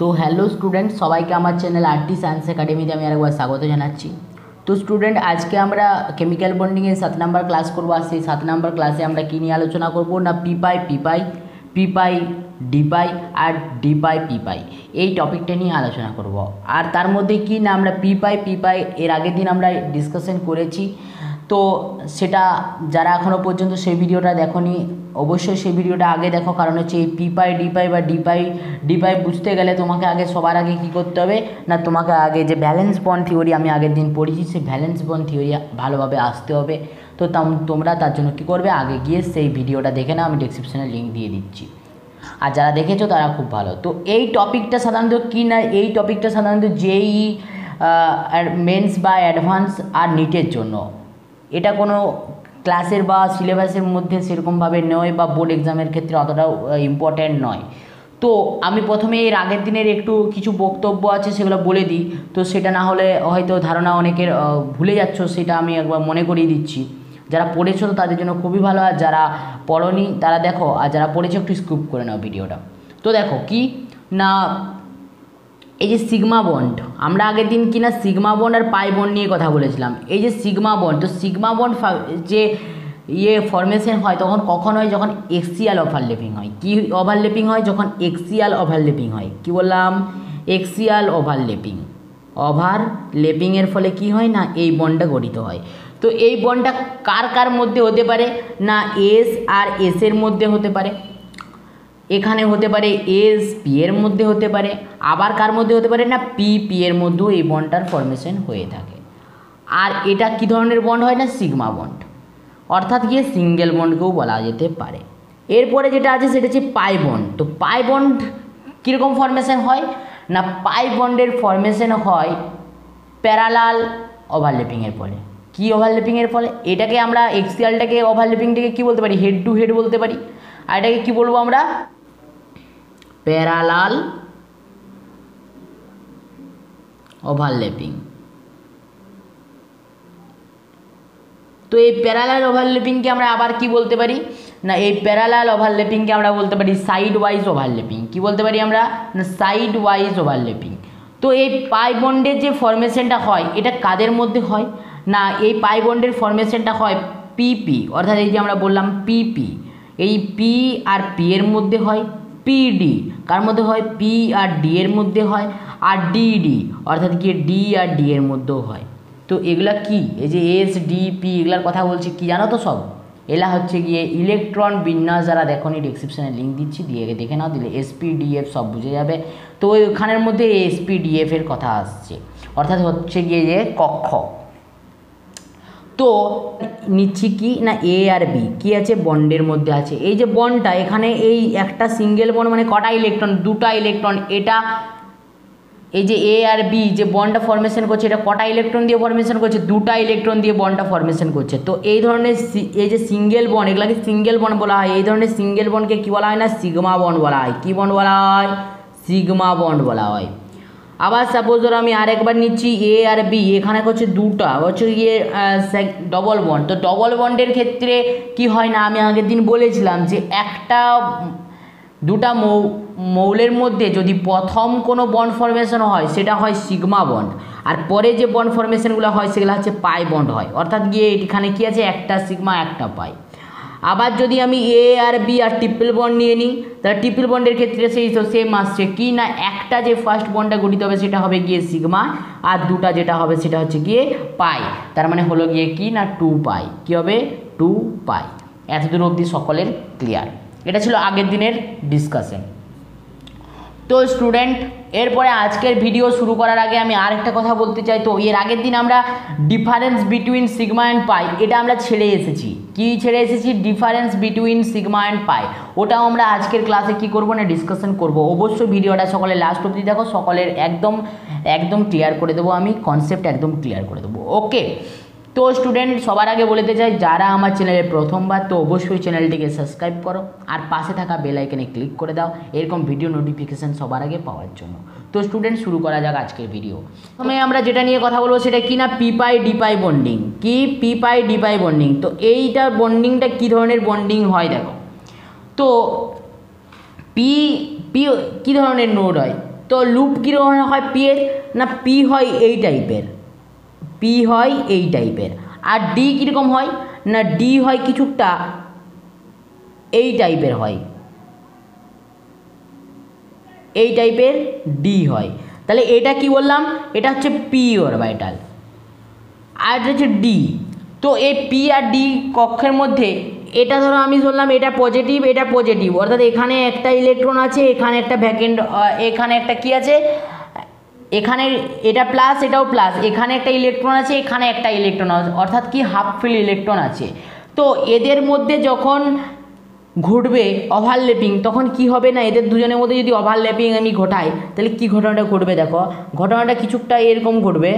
तो hello student सबाई के आमार चैनल आरटी साइंस एकाडेमीते आमी आरेकबार स्वागत जानाच्छि। तो स्टूडेंट आज के आमरा केमिकल बन्डिंग 7 नम्बर क्लास करब। और सेई 7 नम्बर क्लासे आमरा कि निये आलोचना करब ना पी पाई डी पाई पी पाई এই টপিকটা নিয়ে আলোচনা করব। আর তার মধ্যে কি না আমরা পি পাই এর আগের দিন আমরা ডিসকাশন করেছি। তো সেটা যারা এখনও পর্যন্ত সেই ভিডিওটা দেখোনি অবশ্যই সেই ভিডিওটা আগে দেখো, কারণ হচ্ছে এই পি পাই বা ডি পাই বুঝতে গেলে তোমাকে আগে সবার আগে কি করতে হবে না, তোমাকে আগে যে ব্যালেন্স বন্ড থিওরি আমি আগের দিন পড়েছি সেই ব্যালেন্স বন্ড থিওরি ভালোভাবে আসতে হবে। তো তোমরা তার জন্য কী করবে, আগে গিয়ে সেই ভিডিওটা দেখে নাও, আমি ডেসক্রিপশনে লিঙ্ক দিয়ে দিচ্ছি। আর যারা দেখেছো তারা খুব ভালো। তো এই টপিকটা সাধারণত কি না, এই টপিকটা সাধারণত যেই মেন্স বা অ্যাডভান্স আর নিটের জন্য, এটা কোনো ক্লাসের বা সিলেবাসের মধ্যে সেরকমভাবে নয় বা বোর্ড এক্সামের ক্ষেত্রে অতটাও ইম্পর্ট্যান্ট নয়। তো আমি প্রথমে এর আগের দিনের একটু কিছু বক্তব্য আছে সেগুলো বলে দিই, তো সেটা না হলে হয়তো ধারণা অনেকের ভুলে যাচ্ছ, সেটা আমি একবার মনে করিয়ে দিচ্ছি। যারা পড়েছো তো তাদের জন্য খুবই ভালো, আর যারা পড়োনি তারা দেখো, আর যারা পড়েছো একটু স্কিপ করে নাও ভিডিওটা। তো দেখো কি না, এই যে সিগমা বন্ড, আমরা আগের দিন কি না সিগমা বন্ড আর পাই বন্ড নিয়ে কথা বলেছিলাম। এই যে সিগমা বন্ড, তো সিগমা বন্ড যে ফরমেশন হয় তখন কখন হয়, যখন এক্সিয়াল ওভারল্যাপিং হয়। কি ওভারল্যাপিং হয়? যখন এক্সিয়াল ওভারল্যাপিং হয়। কি বললাম? এক্সিয়াল ওভারল্যাপিংয়ের ফলে কি হয় না, এই বন্ডটা গঠিত হয়। তো এই বন্ডটা কার কার মধ্যে হতে পারে না, এস আর এস এর মধ্যে হতে পারে, এখানে হতে পারে এস পি এর মধ্যে হতে পারে, আবার কার মধ্যে হতে পারে না, পি এর মধ্যেও এই বন্ডটার ফরমেশন হয়ে থাকে। আর এটা কি ধরনের বন্ড হয় না, সিগমা বন্ড, অর্থাৎ গিয়ে সিঙ্গেল বন্ডকেও বলা যেতে পারে। এরপরে যেটা আছে সেটা হচ্ছে পাই বন্ড। তো পাই বন্ড কীরকম ফরমেশন হয় না, পাই বন্ডের ফরমেশন হয় প্যারালাল ওভারল্যাপিংয়ের ফলে। কি ওভারল্যাপিংয়ের ফলে? এটাকে আমরা এক্সিয়ালটাকে ওভারল্যাপিংটাকে কি বলতে পারি, হেড টু হেড বলতে পারি। আর এটাকে কি বলবো আমরা, প্যারালাল ওভারল্যাপিং। তো এই প্যারালাল ওভারল্যাপিংকে আমরা আবার কি বলতে পারি না, এই প্যারালাল ওভারল্যাপিংকে আমরা বলতে পারি সাইড ওয়াইজ ওভারল্যাপিং। কি বলতে পারি আমরা না, সাইড ওয়াইজ ওভারল্যাপিং। তো এই পাই বন্ডের যে ফরমেশনটা হয় এটা কাদের মধ্যে হয় না, এই পাই বন্ডের ফরমেশনটা হয় পিপি, অর্থাৎ এই যে আমরা বললাম পিপি, এই পি আর পি এর মধ্যে হয়, পিডি কার মধ্যে হয়, পি আর ডি এর মধ্যে হয়, আর ডিডি অর্থাৎ কি ডি আর ডি এর মধ্যেও হয়। তো এগুলা কি, এই যে এস ডি পি এগুলার কথা বলছি, কি জানো তো সব, এলা হচ্ছে গিয়ে ইলেকট্রন বিন্যাস। যারা দেখোনি ডেসক্রিপশনে লিঙ্ক দিচ্ছি, দিয়ে দেখে নাও, দিলে এসপিডিএফ সব বুঝে যাবে। তো ওইখানের মধ্যে এসপিডিএফ এর কথা আসছে, অর্থাৎ হচ্ছে গিয়ে যে কক্ষ। তো নিচ্ছি কি না, এ আর বি কি আছে, বন্ডের মধ্যে আছে। এই যে বন্ডটা এখানে, এই একটা সিঙ্গেল বন্ড মানে কটা ইলেকট্রন, দুটা ইলেকট্রন। এটা এই যে এ আর বি যে বন্ডটা ফরমেশন করছে, এটা কটা ইলেকট্রন দিয়ে ফরমেশন করছে, দুটা ইলেকট্রন দিয়ে বন্ডটা ফরমেশন করছে। তো এই ধরনের এই যে সিঙ্গেল বন্ড, এগুলাকে সিঙ্গেল বন্ড বলা হয়। এই ধরনের সিঙ্গেল বন্ডকে কী বলা হয় না, সিগমা বন্ড বলা হয়। কী বন্ড বলা হয়? সিগমা বন্ড বলা হয়। আবার সাপোজ ধরো আমি আরেকবার নিচ্ছি এ আর বি, এখানে হচ্ছে দুটা হচ্ছে গিয়ে ডবল বন্ড। তো ডবল বন্ডের ক্ষেত্রে কি হয় না, আমি আগের দিন বলেছিলাম যে দুটা মৌলের মধ্যে যদি প্রথম কোনো বন্ড ফরমেশন হয় সেটা হয় সিগমা বন্ড, আর পরে যে বন্ড ফরমেশনগুলো হয় সেগুলো হচ্ছে পাই বন্ড হয়। অর্থাৎ গিয়ে এখানে কি আছে, একটা সিগমা একটা পাই। আবার যদি আমি এ আর বি আর ট্রিপল বন্ড নিয়ে নিই, তাহলে ট্রিপল বন্ডের ক্ষেত্রে সেই তো সেম আসছে কি না, একটা যে ফার্স্ট বন্ডটা গঠিত হবে সেটা হবে গিয়ে সিগমা, আর দুটা যেটা হবে সেটা হচ্ছে গিয়ে পাই। তার মানে হলো গিয়ে কি না, 2 পাই। কী হবে? 2 পাই। এতদূর অবধি সকলের ক্লিয়ার। এটা ছিল আগের দিনের ডিসকাশন। তো স্টুডেন্ট এরপরে আজকের ভিডিও শুরু করার আগে আমি আরেকটা কথা বলতে চাই। তো এর আগের দিন আমরা ডিফারেন্স বিটুইন সিগমা অ্যান্ড পাই এটা আমরা ছেড়ে এসেছি। কি ছেড়ে এসেছি? ডিফারেন্স বিটুইন সিগমা অ্যান্ড পাই। ওটাও আমরা আজকের ক্লাসে কি করব না, ডিসকাশন করব। অবশ্যই ভিডিওটা সকলে লাস্ট অবধি দেখো, সকলের একদম ক্লিয়ার করে দেবো আমি, কনসেপ্ট একদম ক্লিয়ার করে দেবো। ওকে, তো স্টুডেন্ট সবার আগে বলতে চাই, যারা আমার চ্যানেলে প্রথমবার তো অবশ্যই চ্যানেলটিকে সাবস্ক্রাইব করো, আর পাশে থাকা বেল আইকনে ক্লিক করে দাও এরকম ভিডিও নোটিফিকেশান সবার আগে পাওয়ার জন্য। তো স্টুডেন্ট শুরু করা যাক আজকের ভিডিও। প্রথমে আমরা যেটা নিয়ে কথা বলবো সেটা কি না, পি পাই ডি পাই বন্ডিং। কি পি পাই ডি পাই বন্ডিং? তো এইটা বন্ডিংটা কী ধরনের বন্ডিং হয় দেখো। তো পি কী ধরনের নোড হয়, তো লুপ কীরকম হয় পি এর, না পি হয় এই টাইপের, পি হয় এই টাইপের। আর ডি কীরকম হয়, না ডি হয় কিছুটা এই টাইপের হয়, এই টাইপের ডি হয়। তাহলে এটা কি বললাম, এটা হচ্ছে পি অরবিটাল, আর এটা হচ্ছে ডি। তো এই পি আর ডি কক্ষের মধ্যে এটা ধরো আমি ধরলাম এটা পজিটিভ, এটা পজিটিভ, অর্থাৎ এখানে একটা ইলেকট্রন আছে, এখানে একটা ভ্যাকেন্ট, এখানে একটা কি আছে, এখানে এটা প্লাস এটাও প্লাস, এখানে একটা ইলেকট্রন আছে, এখানে একটা ইলেকট্রন আছে, অর্থাৎ কি হাফ ফিল ইলেকট্রন আছে। তো এদের মধ্যে যখন ঘটবে ওভারল্যাপিং তখন কি হবে, না এদের দুজনের মধ্যে যদি ওভারল্যাপিং আমি ঘটাই তাহলে কি ঘটনাটা ঘটবে, দেখো ঘটনাটা কিছুটা এরকম ঘটবে,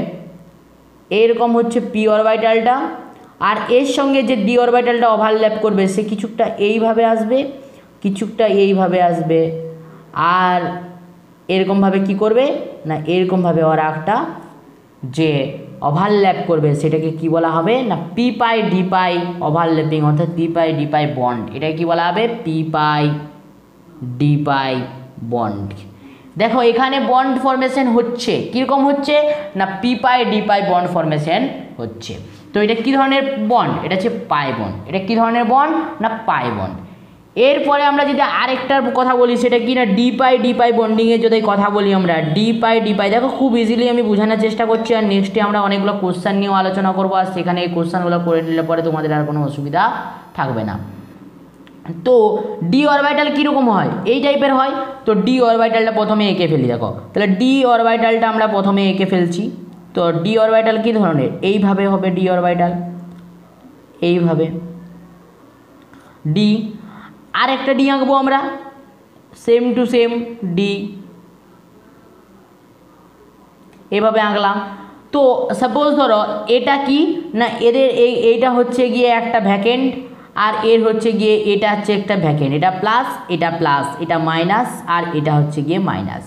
এরকম হচ্ছে পি অরবিটালটা, আর এর সঙ্গে যে ডি অরবিটালটা ওভারল্যাপ করবে সে কিছুটা এইভাবে আসবে, কিছুটা এইভাবে আসবে, আর এরকমভাবে কি করবে, না এরকমভাবে ওরা একটা যে ওভারল্যাপ করবে সেটাকে কি বলা হবে, না পি পাই ডি পাই ওভারল্যাপিং, অর্থাৎ P pi D pi bond. এটাকে কি বলা হবে, P pi D pi bond. দেখো এখানে বন্ড ফরমেশন হচ্ছে, কীরকম হচ্ছে, না P pi D pi bond formation হচ্ছে। তো এটা কী ধরনের বন্ড, এটা হচ্ছে পাই বন্ড। এটা কী ধরনের বন্ড, না পাই বন্ড। এরপরে আমরা যদি আরেকটার কথা বলি সেটা কি, না ডি পাই বন্ডিংয়ের যদি কথা বলি আমরা, ডি পাই দেখো খুব ইজিলি আমি বোঝানোর চেষ্টা করছি, আর নেক্সটে আমরা অনেকগুলো কোশ্চেন নিয়েও আলোচনা করবো, আর সেখানে এই কোশ্চেনগুলো করে নিলে পরে তোমাদের আর কোনো অসুবিধা থাকবে না। তো ডি অরবিটাল কীরকম হয়, এই টাইপের হয়। তো ডি অরবিটালটা প্রথমে এঁকে ফেলি, দেখো তাহলে ডি অরবিটালটা আমরা প্রথমে এঁকে ফেলছি। তো ডি অরবিটাল কী ধরনের, এইভাবে হবে ডি অরবিটাল, এইভাবে ডি, আর একটা ডি আঁকবো আমরা সেম টু সেম ডি, এভাবে আঁকলাম। তো সাপোজ ধরো এটা কি, না এদের এইটা হচ্ছে গিয়ে একটা ভ্যাকেন্ট, আর এর হচ্ছে গিয়ে এটা হচ্ছে একটা ভ্যাকেন্ট, এটা প্লাস এটা মাইনাস, আর এটা হচ্ছে গিয়ে মাইনাস।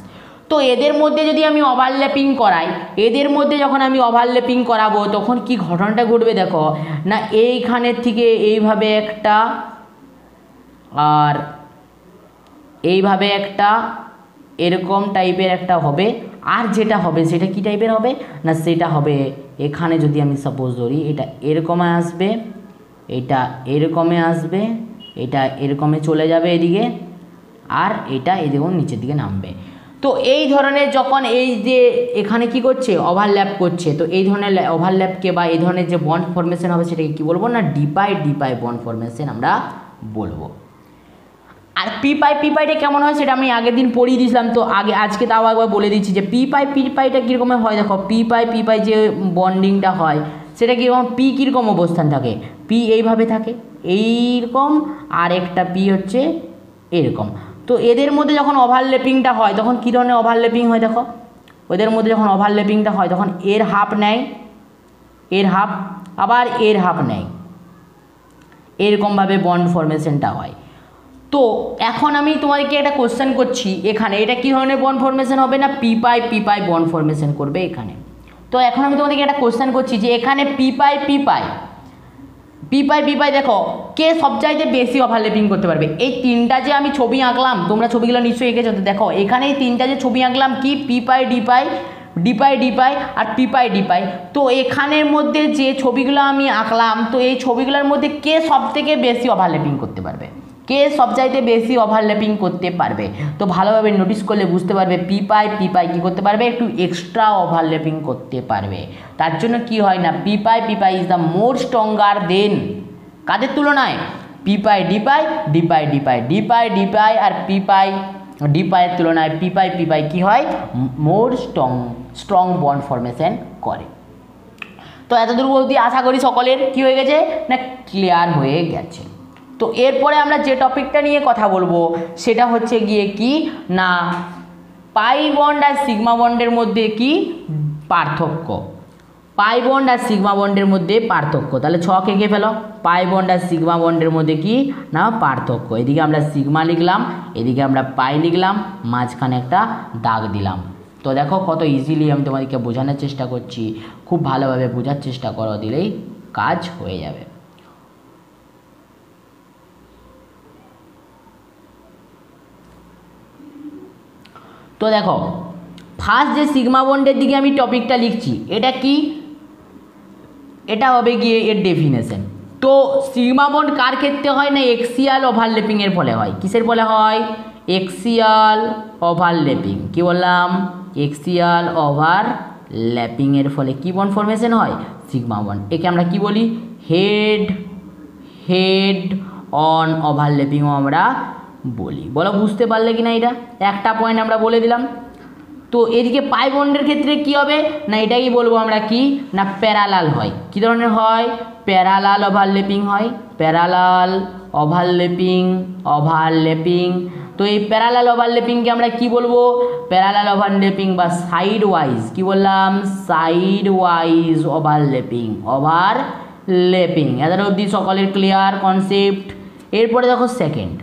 তো এদের মধ্যে যদি আমি ওভারল্যাপিং করাই, এদের মধ্যে যখন আমি ওভারল্যাপিং করাবো তখন কি ঘটনাটা ঘটবে, দেখো না এইখানের থেকে এইভাবে একটা, আর এইভাবে একটা, এরকম টাইপের একটা হবে। আর যেটা হবে সেটা কি টাইপের হবে, না সেটা হবে এখানে যদি আমি সাপোজ ধরি এটা এরকমে আসবে, এটা এরকমে আসবে, এটা এরকমে চলে যাবে এদিকে, আর এটা এদিকে নিচের দিকে নামবে। তো এই ধরনের যখন এই যে এখানে কি করছে, ওভারল্যাপ করছে, তো এই ধরনের ওভারল্যাপকে বা এই ধরনের যে বন্ড ফরমেশন হবে সেটাকে কি বলবো, না ডি পাই বন্ড ফরমেশন আমরা বলবো। আর পি পাইটা কেমন হয় সেটা আমি আগের দিন পড়িয়ে দিয়েছিলাম, তো আজকে তাও একবার বলে দিচ্ছি যে পি পাইটা কীরকম হয়। দেখো পি পাই যে বন্ডিংটা হয় সেটা কীরকম, পি কীরকম অবস্থান থাকে, পি এইভাবে থাকে এইরকম, আর একটা পি হচ্ছে এরকম। তো এদের মধ্যে যখন ওভারল্যাপিংটা হয় তখন কী ধরনের ওভারল্যাপিং হয়, দেখো ওদের মধ্যে যখন ওভারল্যাপিংটা হয় তখন এর হাফ নেয়, এর হাফ আবার এর হাফ নেয়, এরকমভাবে বন্ড ফরমেশনটা হয়। তো এখন আমি তোমাদেরকে একটা কোশ্চেন করছি, এখানে এটা কী ধরনের বন্ড ফরমেশন হবে, না পি পাই বন্ড ফরমেশন করবে এখানে। তো এখন আমি তোমাদেরকে একটা কোশ্চেন করছি যে এখানে পি পাই দেখো কে সবচাইতে বেশি ওভারল্যাপিং করতে পারবে। এই তিনটা যে আমি ছবি আঁকলাম, তোমরা ছবিগুলো নিশ্চয়ই এঁকেছো, তো দেখো এখানে এই তিনটা যে ছবি আঁকলাম কি পি পাই ডি পাই আর পি পাই। তো এখানের মধ্যে যে ছবিগুলো আমি আঁকলাম, তো এই ছবিগুলোর মধ্যে কে সবথেকে বেশি ওভারল্যাপিং করতে পারবে, কে সবচাইতে বেশি ওভারল্যাপিং করতে পারবে। তো ভালোভাবে নোটিস করলে বুঝতে পারবে পি পাই কী করতে পারবে, একটু এক্সট্রা ওভারল্যাপিং করতে পারবে। তার জন্য কি হয় না P pi is the more stronger than কাদের তুলনায়, পি পাই ডি পাই আর পি পাই ডি পাইয়ের তুলনায় পি পাই কী হয়, মোর স্ট্রং বন্ড ফরমেশন করে। তো এতদূর অবধি আশা করি সকলের কী হয়ে গেছে, না ক্লিয়ার হয়ে গেছে। তো এরপরে আমরা যে টপিকটা নিয়ে কথা বলবো সেটা হচ্ছে গিয়ে কি, না পাই বন্ড আর সিগমা বন্ডের মধ্যে কি পার্থক্য, পাই বন্ড আর সিগমা বন্ডের মধ্যে পার্থক্য। তাহলে ছক এঁকে ফেলো, পাই বন্ড আর সিগমা বন্ডের মধ্যে কি না পার্থক্য। এদিকে আমরা সিগমা লিখলাম, এদিকে আমরা পাই লিখলাম, মাঝখানে একটা দাগ দিলাম। তো দেখো কত ইজিলি আমি তোমাদেরকে বোঝানোর চেষ্টা করছি, খুব ভালোভাবে বোঝার চেষ্টা করো, দিলেই কাজ হয়ে যাবে। তো দেখো ফার্স্ট যে সিগমা বন্ডের দিকে আমি টপিকটা লিখছি এটা কি, এটা হবে গিয়ে এর ডেফিনেশন। তো সিগমা বন্ড কার ক্ষেত্রে হয় না এক্সিয়াল ওভারল্যাপিংয়ের ফলে হয়। কিসের ফলে হয়? Axial overlapping. কি বললাম? এক্সিয়াল ওভারল্যাপিংয়ের ফলে কি বন্ড ফরমেশন হয়? Sigma bond. একে আমরা কি বলি? হেড হেড অন ওভারল্যাপিংও আমরা বলি। বলো বুঝতে পারলে কি না? এটা একটা পয়েন্ট আমরা বলে দিলাম। তো এদিকে পাই বন্ডের ক্ষেত্রে কি হবে না এটাই বলবো আমরা কি না প্যারালাল হয়। কি ধরনের হয়? প্যারালাল ওভারল্যাপিং হয়। Parallel overlapping. তো এই প্যারালাল ওভারল্যাপিংকে আমরা কি বলবো? প্যারালাল ওভারল্যাপিং বা সাইড ওয়াইজ। কি বললাম? Side wise overlapping. এদের অবধি সকলের ক্লিয়ার কনসেপ্ট। এরপরে দেখো সেকেন্ড।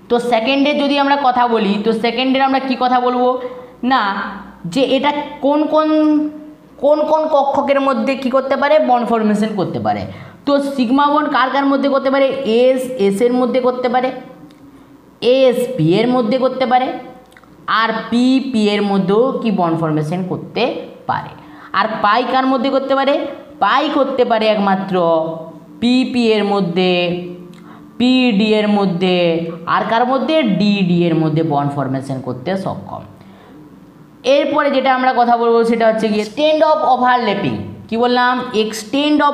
তো সেকেন্ডের যদি আমরা কথা বলি তো সেকেন্ডের আমরা কি কথা বলবো না যে এটা কোন কোন কোন কোন কক্ষকের মধ্যে কি করতে পারে? বন্ড ফরমেশন করতে পারে। তো সিগমা বন্ড কার কার মধ্যে করতে পারে? এস এর মধ্যে করতে পারে, এস পি এর মধ্যে করতে পারে, আর পি এর মধ্যেও কি বন্ড ফরমেশন করতে পারে। আর পাই কার মধ্যে করতে পারে? পাই করতে পারে একমাত্র পি এর মধ্যে, পিডি এর মধ্যে, আর কার মধ্যে? ডিডি এর মধ্যে বন্ড ফরমেশন করতে সক্ষম। এরপরে যেটা আমরা কথা বলবো সেটা হচ্ছে কি এক্সটেন্ড অফ ওভারল্যাপিং। কি বললাম? Extend of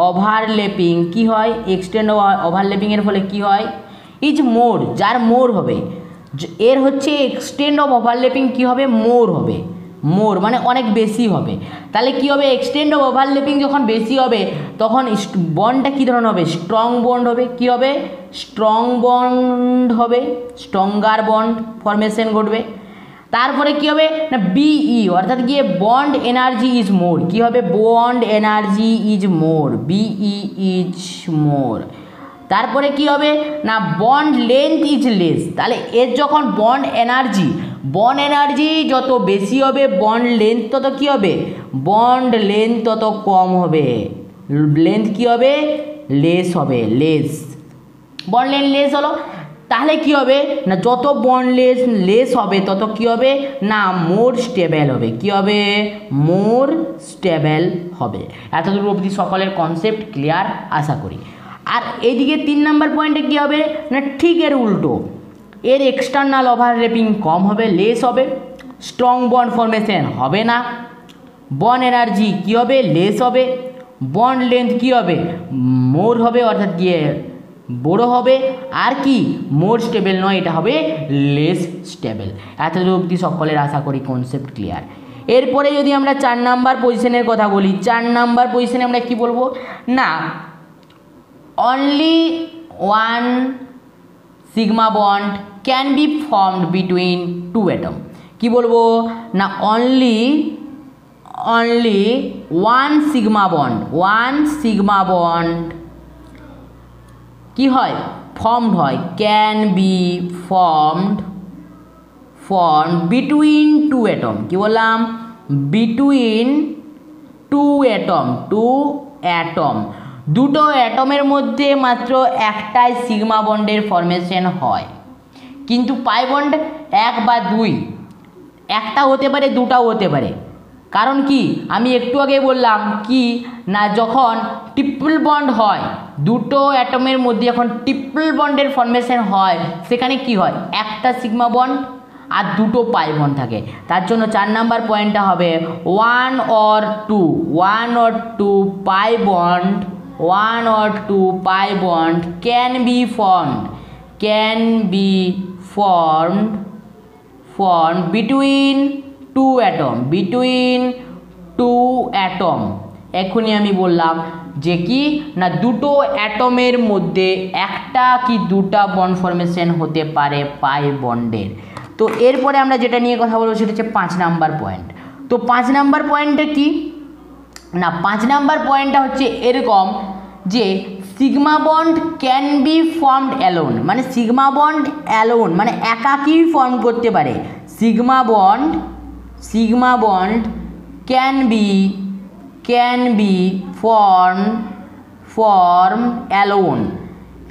overlapping. কি হয়? এক্সটেন্ড অফ ওভারল্যাপিং এর ফলে কি হয়? ইজ মোর, যার মোর হবে এর হচ্ছে এক্সটেন্ড অফ ওভারল্যাপিং কি হবে? মোর হবে। মোর মানে অনেক বেশি হবে। তাহলে কি হবে? এক্সটেন্ড অফ ওভারল্যাপিং যখন বেশি হবে তখন বন্ডটা কী ধরনের হবে? স্ট্রং বন্ড হবে। কি হবে? স্ট্রং বন্ড হবে, স্ট্রঙ্গার বন্ড ফরমেশন ঘটবে। তারপরে কি হবে না বিই অর্থাৎ গিয়ে বন্ড এনার্জি ইজ মোর। কি হবে? Bond energy is more, BE is more. তারপরে কি হবে না বন্ড লেন্থ ইজ লেস। তাহলে এর যখন বন্ড এনার্জি যত বেশি হবে বন্ড লেন্থ তত কি হবে? বন্ড লেন্থ তত কম হবে। লেন্থ কি হবে? লেস হবে, লেস। বন্ড লেন্থ লেস হলো। তাহলে কি হবে না যত বন্ড লেস হবে তত কি হবে না মোর স্টেবল হবে। কি হবে? মোর স্টেবল হবে। এতদূর অবধি সকলের কনসেপ্ট ক্লিয়ার আশা করি। আর এইদিকে 3 নম্বর পয়েন্টে কি হবে না ঠিক এর উল্টো, এর এক্সটার্নাল ওভারল্যাপিং কম হবে, লেস হবে, স্ট্রং বন্ড ফরমেশন হবে না, বন্ড এনার্জি কি হবে? লেস হবে, বন্ড লেন্থ কি হবে? মোর হবে অর্থাৎ গিয়ে বড় হবে, আর কি মোর স্টেবল নয়, এটা হবে লেস স্টেবল। এতদূর অবধি সকলের আশা করি কনসেপ্ট ক্লিয়ার। এরপরে যদি আমরা 4 নাম্বার পজিশনের কথা বলি, 4 নাম্বার পজিশনে আমরা কি বলবো না only one sigma bond can be formed between two atom। কি বলবো না only one sigma bond কি হয়? ফর্মড হয়, can be formed between two atom। কি বললাম? between two atom। দুটো অ্যাটমের মধ্যে মাত্র একটাই সিগমা বন্ডের ফরমেশন হয়। কিন্তু পাই বন্ড 1 বা 2, একটা হতে পারে, দুটাও হতে পারে। কারণ কি আমি একটু আগে বললাম কি না যখন ট্রিপল বন্ড হয়, দুটো অ্যাটমের মধ্যে যখন ট্রিপল বন্ডের ফরমেশন হয় সেখানে কি হয়? একটা সিগমা বন্ড আর দুটো পাই বন্ড থাকে। তার জন্য 4 নাম্বার পয়েন্টটা হবে 1 or 2 pi bond, 1 or 2 pi bond can be formed between two atom। এখনই আমি বললাম যে কি না দুটো অ্যাটমের মধ্যে একটা কি দুটা বন্ড ফরমেশন হতে পারে পাই বন্ডের। তো এরপরে আমরা যেটা নিয়ে কথা বলবো সেটা হচ্ছে 5 নাম্বার পয়েন্ট। তো 5 নাম্বার পয়েন্টে কি না 5 নাম্বার পয়েন্টটা হচ্ছে এরকম যে sigma bond can be formed alone, মানে সিগমা বন্ড অ্যালোন মানে একাকী ফর্ম করতে পারে। Sigma bond can be form alone,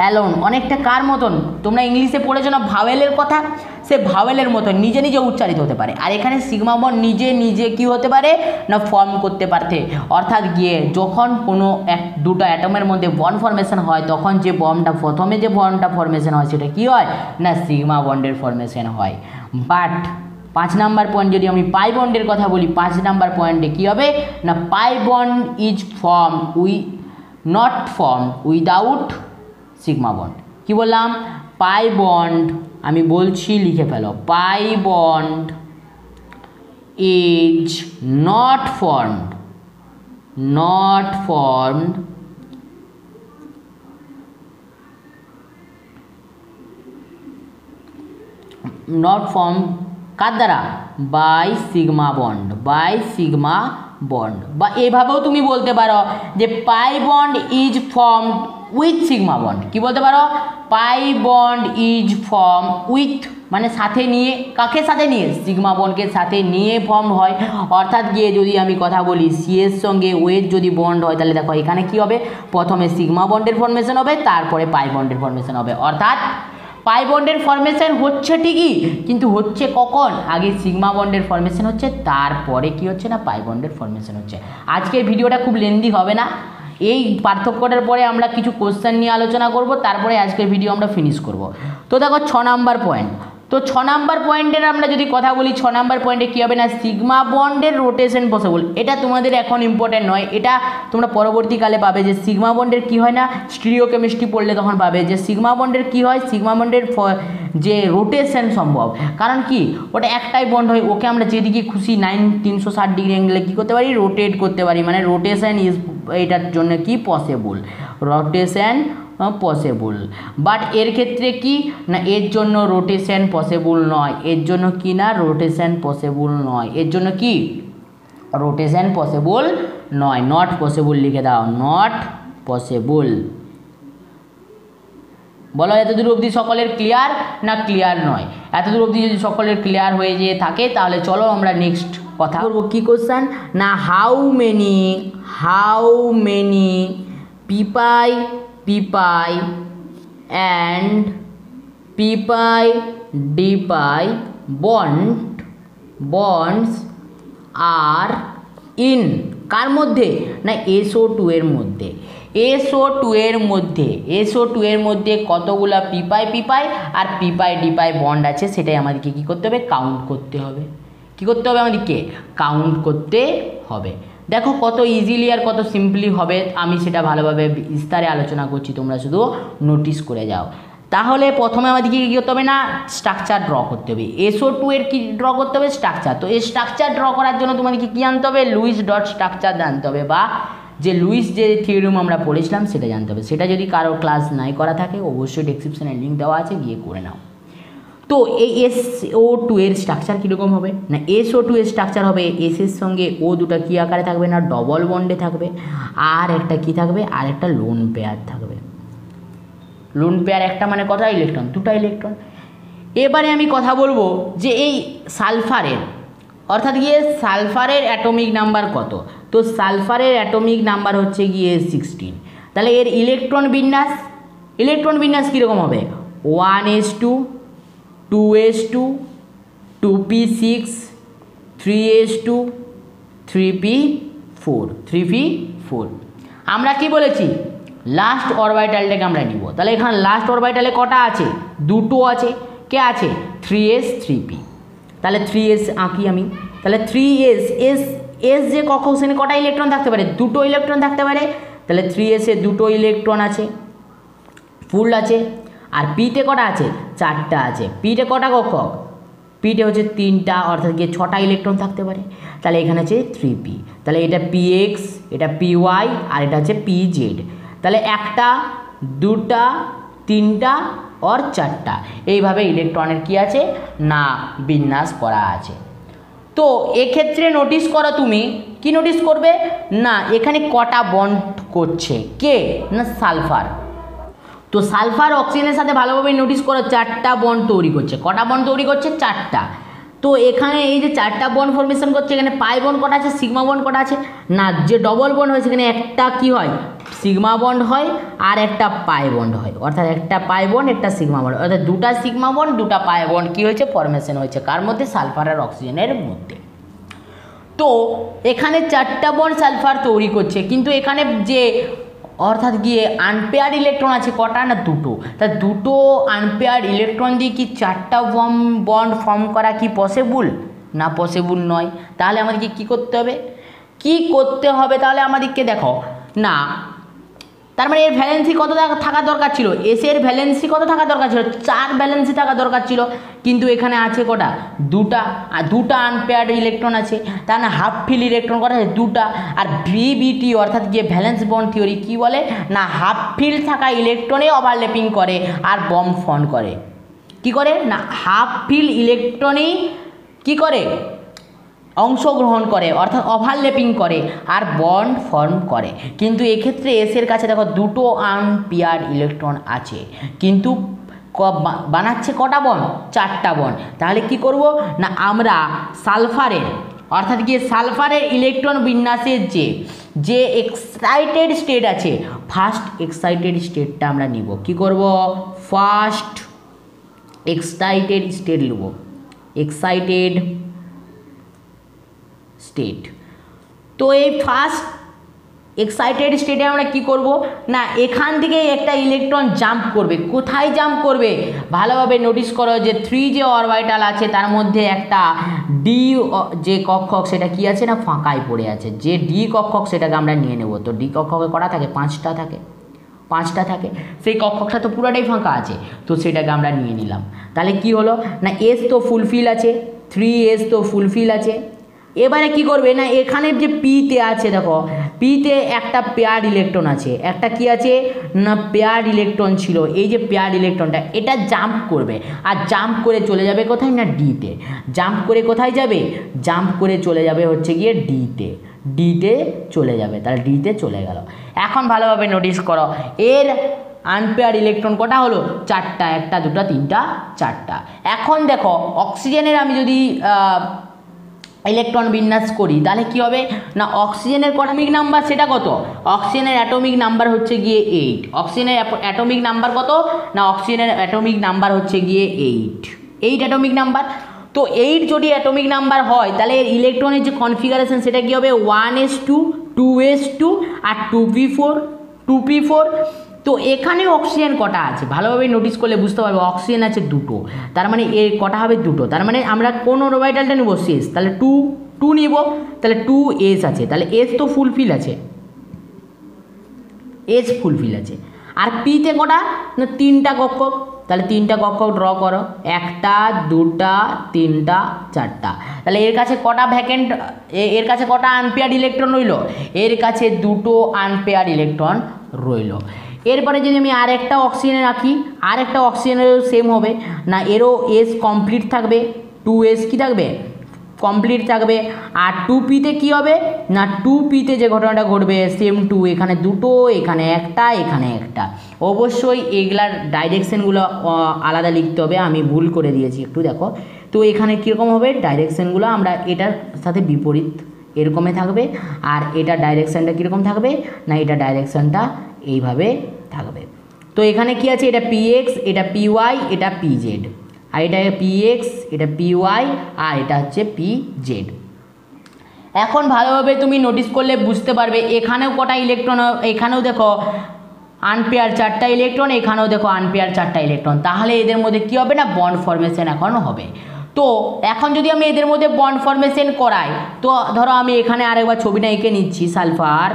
alone অনেকটা কার মতন, তোমরা ইংলিশে পড়েছো না ভাওয়েলের কথা, সে ভাওয়েলের মতন নিজে নিজে উচ্চারিত হতে পারে। আর এখানে সিগমা বন্ড নিজে নিজে কি হতে পারে না ফর্ম করতে পারতে, অর্থাৎ গিয়ে যখন কোনো দুটো অ্যাটমের মধ্যে বন্ড ফর্মেশন হয় তখন যে বন্ডটা প্রথমে যে বন্ডটা ফর্মেশন হয় সেটা কি হয় না সিগমা বন্ডের ফর্মেশন হয়। বাট 5 নাম্বার পয়েন্ট যদি আমি পাই বন্ডের কথা বলি, 5 নাম্বার পয়েন্টে কী হবে না pi bond is form not form without sigma bond. কি বললাম পাই বন্ড, আমি বলছি লিখে ফেলো, pi bond is not formed কার দ্বারা বাই সিগমা বন্ড বা এভাবেও তুমি বলতে পারো যে পাই bond is formed with sigma bond. কি বলতে পারো পাই বন্ড ইজ ফর্ম উইথ মানে সাথে নিয়ে, কাকে সাথে নিয়ে সিগমা বন্ডকে সাথে নিয়ে ফর্ম হয়। অর্থাৎ গিয়ে যদি আমি কথা বলি সি এর সঙ্গে ও এর যদি বন্ড হয় তাহলে দেখো এখানে কি হবে প্রথমে সিগমা বন্ডের ফর্মেশন হবে তারপরে পাই বন্ডের ফর্মেশন হবে। অর্থাৎ পাই বন্ডের ফর্মেশন হচ্ছে ঠিকই কিন্তু হচ্ছে কখন আগে সিগমা বন্ডের ফর্মেশন হচ্ছে তারপরে কি হচ্ছে না পাই বন্ডের ফর্মেশন হচ্ছে। আজকের ভিডিওটা খুব লেন্দি হবে না, এই পার্থক্যটার পরে আমরা কিছু কোশ্চেন নিয়ে আলোচনা করব, তারপরে আজকের ভিডিও আমরা ফিনিশ করব। তো দেখো 6 নাম্বার পয়েন্ট, তো 6 নাম্বার পয়েন্টের আমরা যদি কথা বলি 6 নাম্বার পয়েন্টে কী হবে না সিগমা বন্ডের রোটেশন পসিবল। এটা তোমাদের এখন ইম্পর্টেন্ট নয়, এটা তোমরা পরবর্তীকালে পাবে যে সিগমা বন্ডের কী হয় না স্টিরিওকেমিস্ট্রি পড়লে তখন পাবে যে সিগমা বন্ডের কী হয়, সিগমা বন্ডের যে রোটেশন সম্ভব। কারণ কি ওটা একটাই বন্ড হয়, ওকে আমরা যেদিকে খুশি 360 ডিগ্রি অ্যাঙ্গেলে কী করতে পারি রোটেট করতে পারি, মানে রোটেশন ইজ এটার জন্য কি পসিবল, রোটেশন পসিবল। বাট এর ক্ষেত্রে কি না এর জন্য রোটেশন পসিবল নয়, এর জন্য কি না রোটেশন পসিবল নয়, এর জন্য কি রোটেশন পসিবল নয়, নট পসিবল লিখে দাও, নট পসিবল। বলো এতদূর অবধি সকলের ক্লিয়ার না ক্লিয়ার নয়? এতদূর অবধি যদি সকলের ক্লিয়ার হয়ে যেয়ে থাকে তাহলে চলো আমরা নেক্সট কথা বলবো। কি কোশ্চেন না how many P pi and dpi bonds are in কার মধ্যে না SO2 এর মধ্যে, SO2 এর মধ্যে কতগুলা পিপাই আর ডিপাই বন্ড আছে সেটাই আমাদেরকে কি করতে হবে কাউন্ট করতে হবে। কি করতে হবে আমাদেরকে কাউন্ট করতে হবে। দেখো কত ইজিলি আর কত সিম্পলি হবে আমি সেটা ভালোভাবে বিস্তারে আলোচনা করছি, তোমরা শুধু নোটিস করে যাও। তাহলে প্রথমে আমাদেরকে কী করতে হবে না স্ট্রাকচার ড্র করতে হবে। SO2 এর কি ড্র করতে হবে স্ট্রাকচার। তো এই স্ট্রাকচার ড্র করার জন্য তোমাদেরকে কী জানতে হবে লুইস ডট স্ট্রাকচার জানতে হবে, বা যে লুইস যে থিওরেম আমরা পড়েছিলাম সেটা জানতে হবে। সেটা যদি কারো ক্লাস নাই করা থাকে অবশ্যই ডেসক্রিপশনে লিঙ্ক দেওয়া আছে, গিয়ে করে নাও। তো এই SO2 এর স্ট্রাকচার কীরকম হবে না SO2 এর স্ট্রাকচার হবে S এর সঙ্গে ও দুটা কী আকারে থাকবে না ডবল বন্ডে থাকবে, আর একটা কি থাকবে আর একটা লোন পেয়ার থাকবে। লোন পেয়ার একটা মানে কটা ইলেকট্রন, দুটা ইলেকট্রন। এবারে আমি কথা বলবো যে এই সালফারের অর্থাৎ গিয়ে সালফারের অ্যাটমিক নাম্বার কত। তো সালফারের অ্যাটমিক নাম্বার হচ্ছে গিয়ে 16। তাহলে এর ইলেকট্রন বিন্যাস কীরকম হবে 1s2 2s2 2p6 3s2 3p4 আমরা কি বলেছি লাস্ট অরবিটালটাকে আমরা নিব। তাহলে এখানে লাস্ট অরবিটালে কটা আছে দুটো আছে, কে আছে 3s 3p। তাহলে 3s আঁকি আমি, তাহলে 3s এস যে কক্ষপথে কটা ইলেকট্রন থাকতে পারে দুটো ইলেকট্রন থাকতে পারে, তাহলে 3s এ দুটো ইলেকট্রন আছে ফুল আছে। আর পিতে কটা আছে 4টা আছে। পিতে কটা কক্ষক পিতে হচ্ছে 3টা অর্থাৎ গিয়ে 6টা ইলেকট্রন থাকতে পারে। তাহলে এখানে আছে 3p, তাহলে এটা px এটা py আর এটা হচ্ছে pz। তাহলে 1টা 2টা 3টা আর 4টা এইভাবে ইলেকট্রনের কি আছে না বিন্যাস করা আছে। তো এক্ষেত্রে নোটিস করো তুমি কি নোটিস করবে না এখানে কটা বন্ড করছে কে না সালফার। তো সালফার অক্সিজেনের সাথে ভালোভাবে নোটিস করো 4টা বন্ড তৈরি করছে। কটা বন্ড তৈরি করছে 4টা। তো এখানে এই যে 4টা বন্ড ফর্মেশন করছে এখানে পাই বন্ড কটা আছে সিগমা বন্ড কটা আছে না যে ডবল বন্ড হয় সেখানে একটা কি হয় সিগমা বন্ড হয় আর একটা পাই বন্ড হয়, অর্থাৎ একটা পাই বন্ড একটা সিগমা বন্ড, অর্থাৎ দুটা সিগমা বন্ড দুটা পাই বন্ড কী হয়েছে ফরমেশন হয়েছে, কার মধ্যে? সালফার আর অক্সিজেনের মধ্যে। তো এখানে 4টা বন্ড সালফার তৈরি করছে, কিন্তু এখানে যে অর্থাৎ গিয়ে আনপেয়ার ইলেকট্রন আছে কটা? না দুটো। তা দুটো আনপেয়ার ইলেকট্রন দিয়ে কি 4টা বন্ড ফর্ম করা কি পসিবল? না, পসিবল নয়। তাহলে আমাদেরকে কি করতে হবে? তাহলে আমাদেরকে দেখো না, তার মানে এর ভ্যালেন্সি কত থাকা দরকার ছিল? এস এর ভ্যালেন্সি কত থাকা দরকার ছিল? 4 ভ্যালেন্সি থাকা দরকার ছিল, কিন্তু এখানে আছে কটা? দুটা। আর দুটা আনপেয়ার্ড ইলেকট্রন আছে, তার মানে হাফ ফিল ইলেকট্রন কটা আছে? দুটা। আর ভিবিটি অর্থাৎ গিয়ে ভ্যালেন্স বন্ড থিওরি কি বলে? না, হাফ ফিল থাকা ইলেকট্রনে ওভারল্যাপিং করে আর বন্ড ফর্ম করে। কি করে? না, হাফ ফিল ইলেকট্রনেই কি করে? অংশগ্রহণ করে, অর্থাৎ ওভারল্যাপিং করে আর বন্ড ফর্ম করে। কিন্তু এক্ষেত্রে এসের কাছে দেখো দুটো আনপেয়ার্ড ইলেকট্রন আছে, কিন্তু বানাচ্ছে কটা বন্ড? 4টা বন্ড। তাহলে কি করব? না, আমরা সালফারের অর্থাৎ গিয়ে সালফারের ইলেকট্রন বিন্যাসের যে এক্সাইটেড স্টেট আছে, ফার্স্ট এক্সাইটেড স্টেটটা আমরা নিব। কি করব? ফার্স্ট এক্সাইটেড স্টেট নেব, এক্সাইটেড স্টেট। তো এই ফার্স্ট এক্সাইটেড স্টেটে আমরা কি করব? না, এখান থেকে একটা ইলেকট্রন জাম্প করবে। কোথায় জাম্প করবে? ভালোভাবে নোটিস করো যে 3 যে অরবিটাল আছে তার মধ্যে একটা ডি যে কক্ষক সেটা কি আছে? না, ফাঁকায় পড়ে আছে। যে ডি কক্ষক সেটাকে আমরা নিয়ে নেব। তো ডি কক্ষকে কটা থাকে? 5টা থাকে। 5টা থাকে, সেই কক্ষকটা তো পুরোটাই ফাঁকা আছে, তো সেটাকে আমরা নিয়ে নিলাম। তাহলে কি হলো? না, এস তো ফুলফিল আছে, 3s তো ফুলফিল আছে। এবারে কি করবে? না, এখানের যে পিতে আছে, দেখো পিতে একটা পেয়ার ইলেকট্রন আছে, একটা কি আছে? না, পেয়ার ইলেকট্রন ছিল। এই যে পেয়ার ইলেকট্রনটা এটা জাম্প করবে, আর জাম্প করে চলে যাবে কোথায়? না, ডিতে। জাম্প করে কোথায় যাবে? জাম্প করে চলে যাবে হচ্ছে গিয়ে ডিতে চলে যাবে। তাহলে ডিতে চলে গেল। এখন ভালোভাবে নোটিস করো, এর আনপেয়ার ইলেকট্রন কটা হলো? 4টা। 1টা 2টা 3টা 4টা। এখন দেখো অক্সিজেনের আমি যদি ইলেকট্রন বিন্যাস করি তাহলে কি হবে? না, অক্সিজেনের অ্যাটমিক নাম্বার সেটা কত? অক্সিজেনের অ্যাটমিক নাম্বার হচ্ছে গিয়ে 8। অক্সিজেনের অ্যাটমিক নাম্বার কত? না, অক্সিজেনের অ্যাটমিক নাম্বার হচ্ছে গিয়ে 8 অ্যাটমিক নাম্বার। তো 8 যদি অ্যাটমিক নাম্বার হয় তাহলে এর ইলেকট্রনের যে কনফিগারেশন সেটা কি হবে? 1s2 2s2 আর 2p4 2p4। তো এখানে অক্সিজেন কটা আছে ভালোভাবে নোটিস করলে বুঝতে পারবো। অক্সিজেন আছে দুটো, তার মানে এর কটা হবে? দুটো। তার মানে আমরা কোন অরবিটালটা নেব? শেষ। তাহলে 2 নিব, তাহলে 2s আছে, তাহলে s তো ফুলফিল আছে, s ফুলফিল আছে। আর পিতে কটা? না, 3টা কক্ষক। তাহলে 3টা কক্ষক ড্র করো, 1টা 2টা 3টা 4টা। তাহলে এর কাছে কটা ভ্যাকেন্ট, এর কাছে কটা আনপেয়ার্ড ইলেকট্রন রইল? এর কাছে দুটো আনপেয়ার্ড ইলেকট্রন রইল। এরপরে যদি আমি আরেকটা অক্সিজেনে রাখি, আরেকটা অক্সিজেনেরও সেম হবে না, এরও এস কমপ্লিট থাকবে, 2s কি থাকবে? কমপ্লিট থাকবে। আর 2pতে কি হবে? না, 2pতে যে ঘটনাটা ঘটবে সেম 2, এখানে দুটো, এখানে একটা, এখানে একটা। অবশ্যই এগুলার ডাইরেকশানগুলো আলাদা লিখতে হবে, আমি ভুল করে দিয়েছি একটু, দেখো। তো এখানে কীরকম হবে ডাইরেকশানগুলো? আমরা এটার সাথে বিপরীত এরকমই থাকবে। আর এটা ডাইরেকশানটা কীরকম থাকবে? না, এটা ডাইরেকশানটা এইভাবে থাকবে। তো এখানে কি আছে? এটা px, এটা py, এটা pz। আর এটা px, এটা py, আর এটা হচ্ছে pz। এখন ভালোভাবে তুমি নোটিস করলে বুঝতে পারবে এখানেও কটা ইলেকট্রন, এখানেও দেখো আনপেয়ার 4টা ইলেকট্রন, এখানেও দেখো আনপেয়ার 4টা ইলেকট্রন। তাহলে এদের মধ্যে কি হবে? না, বন্ড ফরমেশন এখন হবে। তো এখন যদি আমি এদের মধ্যে বন্ড ফরমেশন করাই, তো ধরো আমি এখানে আরেকবার ছবিটা এঁকে নিচ্ছি। সালফার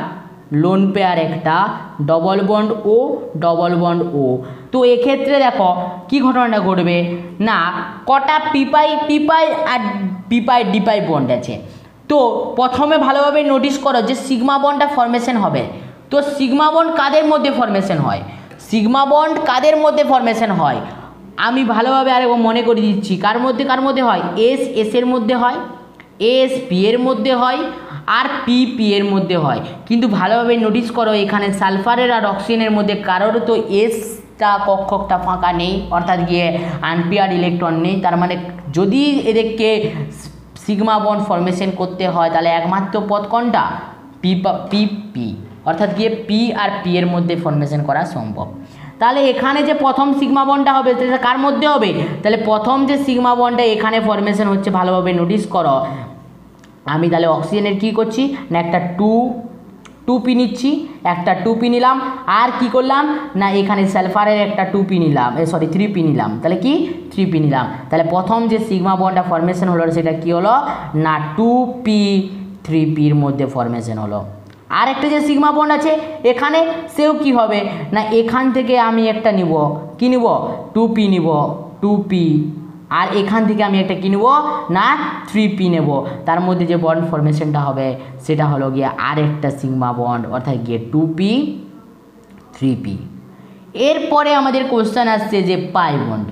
লোন পেয়ার একটা, ডবল বন্ড ও, ডবল বন্ড ও। তো এক্ষেত্রে দেখো কি ঘটনাটা ঘটবে? না, কটা পিপাই আর ডিপাই বন্ড আছে। তো প্রথমে ভালোভাবে নোটিস করো যে সিগমা বন্ডটা ফরমেশন হবে। তো সিগমা বন্ড কাদের মধ্যে ফরমেশন হয়? সিগমা বন্ড কাদের মধ্যে ফরমেশন হয়? আমি ভালোভাবে আরেকবার মনে করে দিচ্ছি, কার মধ্যে হয়? এস এর মধ্যে হয়, এস পি এর মধ্যে হয়, আর পি এর মধ্যে হয়। কিন্তু ভালোভাবে নোটিস করো এখানে সালফারের আর অক্সিজেনের মধ্যে কারোর তো এসটা কক্ষকটা ফাঁকা নেই, অর্থাৎ গিয়ে আনপেয়ার ইলেকট্রন নেই। তার মানে যদি এদেরকে সিগমা বন্ড ফরমেশন করতে হয় তাহলে একমাত্র পথ কোনটা? পি অর্থাৎ গিয়ে পি আর পি এর মধ্যে ফরমেশন করা সম্ভব। তাহলে এখানে যে প্রথম সিগমা বন্ডটা হবে সেটা কার মধ্যে হবে, তাহলে প্রথম যে সিগমা বন্ডটা এখানে ফরমেশন হচ্ছে, ভালোভাবে নোটিস করো। আমি তাহলে অক্সিজেনের কি করছি না একটা টু পি নিচ্ছি, একটা 2p নিলাম, আর কি করলাম না এখানে সালফারের একটা 2p নিলাম, 3p নিলাম, তাহলে কি 3p নিলাম। তাহলে প্রথম যে সিগমা বন্ডটা ফরমেশন হলো সেটা কি হলো না 2p 3pর মধ্যে ফরমেশন হলো। আর একটা যে সিগমা বন্ড আছে এখানে সেও কি হবে না এখান থেকে আমি একটা নিব, কি নিব 2p নিব 2p, আর এখান থেকে আমি একটা কি নেব না 3p নেব। তার মধ্যে যে বন্ড ফরমেশনটা হবে সেটা হলো গিয়ে আরেকটা সিগমা বন্ড, অর্থাৎ গিয়ে 2p 3p। এরপরে আমাদের কোশ্চেন আসছে যে পাই বন্ড।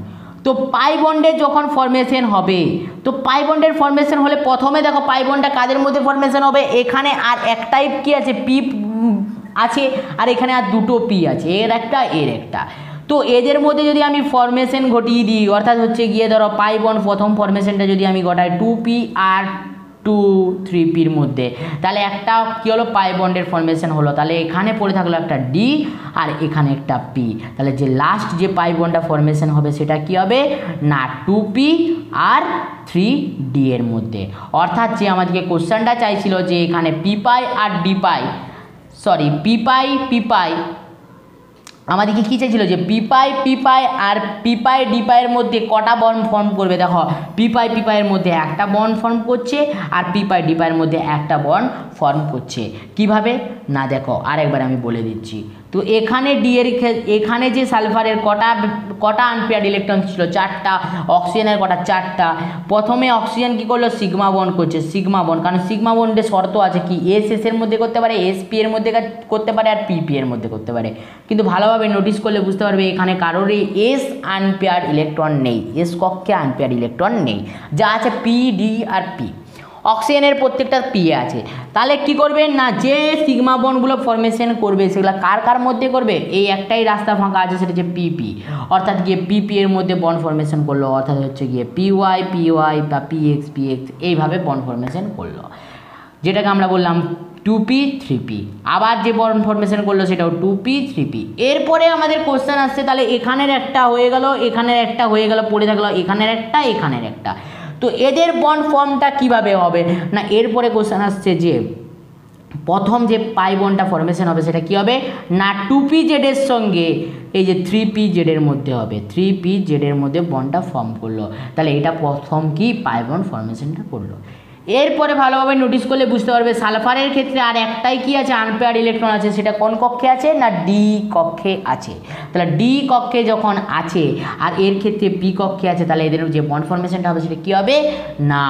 তো পাই বন্ডের যখন ফরমেশন হবে, তো পাই বন্ডের ফরমেশন হলে প্রথমে দেখো পাই বন্ডটা কাদের মধ্যে ফরমেশন হবে, এখানে আর একটাই কি আছে পি আছে, আর এখানে আর দুটো পি আছে, এর একটা এর একটা। তো এদের মধ্যে যদি আমি ফরমেশন ঘটিয়ে দিই, অর্থাৎ হচ্ছে গিয়ে ধরো পাই বন্ড প্রথম ফরমেশনটা যদি আমি ঘটাই 2p আর 3pর মধ্যে, তাহলে একটা কি হলো পাই বন্ডের ফরমেশন হলো। তাহলে এখানে পড়ে থাকলো একটা ডি আর এখানে একটা পি, তাহলে যে লাস্ট যে পাই বন্ডটা ফরমেশন হবে সেটা কি হবে না 2p আর 3d এর মধ্যে। অর্থাৎ যে আমাদেরকে কোশ্চেনটা চাইছিল যে এখানে পি পাই আর ডি পাই, সরি পি পাই আমাদেরকে কী চাইছিল যে পি পাই আর পি ডি পাইয়ের মধ্যে কটা বন্ড ফর্ম করবে। দেখো পি পাইয়ের মধ্যে একটা বন্ড ফর্ম করছে আর পি ডি পাইয়ের মধ্যে একটা বন্ড ফর্ম করছে। কিভাবে না দেখো আরেকবার আমি বলে দিচ্ছি। তো এখানে ডি এর এখানে যে সালফারের কটা আনপেয়ার্ড ইলেকট্রন ছিল 4টা, অক্সিজেনের কটা 4টা। প্রথমে অক্সিজেন কি করলো সিগমা বন্ড করছে, সিগমা বন্ড, কারণ সিগমা বন্ডের শর্ত আছে কি এস এর মধ্যে করতে পারে, এস পি এর মধ্যে করতে পারে, আর পি এর মধ্যে করতে পারে। কিন্তু ভালোভাবে নোটিস করলে বুঝতে পারবে এখানে কারোরই এস আনপেয়ার্ড ইলেকট্রন নেই, এস কক্ষে আনপেয়ার্ড ইলেকট্রন নেই, যা আছে পি ডি আর পি। অক্সিজেনের প্রত্যেকটা পি আছে। তাহলে কি করবে না যে সিগমা বন্ডগুলো ফরমেশন করবে সেগুলো কার মধ্যে করবে, এই একটাই রাস্তা ফাঁকা আছে সেটা হচ্ছে পিপি, অর্থাৎ গিয়ে পিপি এর মধ্যে বন্ড ফরমেশন করলো, অর্থাৎ হচ্ছে গিয়ে পিওয়াই বা পিএক্স এইভাবে বন্ড ফরমেশন করলো, যেটাকে আমরা বললাম 2p 3p। আবার যে বন্ড ফরমেশন করলো সেটাও 2p 3p। এরপরে আমাদের কোশ্চেন আসছে তাহলে এখানের একটা হয়ে গেল, এখানের একটা হয়ে গেল, পড়ে থাকলো এখানের একটা, এখানের একটা। তো এদের বন্ড ফর্মটা কিভাবে হবে না এরপরে কোশ্চেন আসছে যে প্রথম যে পাই বন্ডটা ফরমেশন হবে সেটা কি হবে না 2p জেডের সঙ্গে এই যে 3p জেডের মধ্যে হবে, 3p জেডের মধ্যে বন্ডটা ফর্ম করলো। তাহলে এটা প্রথম কি পাই বন্ড ফরমেশনটা করলো। এরপরে ভালোভাবে নোটিস করলে বুঝতে পারবে সালফারের ক্ষেত্রে আর একটাই কি আছে আনপেয়ার্ড ইলেকট্রন আছে, সেটা কোন কক্ষে আছে না ডি কক্ষে আছে। তাহলে ডি কক্ষে যখন আছে আর এর ক্ষেত্রে পি কক্ষে আছে, তাহলে এদের যে বন্ড ফরমেশনটা হবে সেটা কী হবে না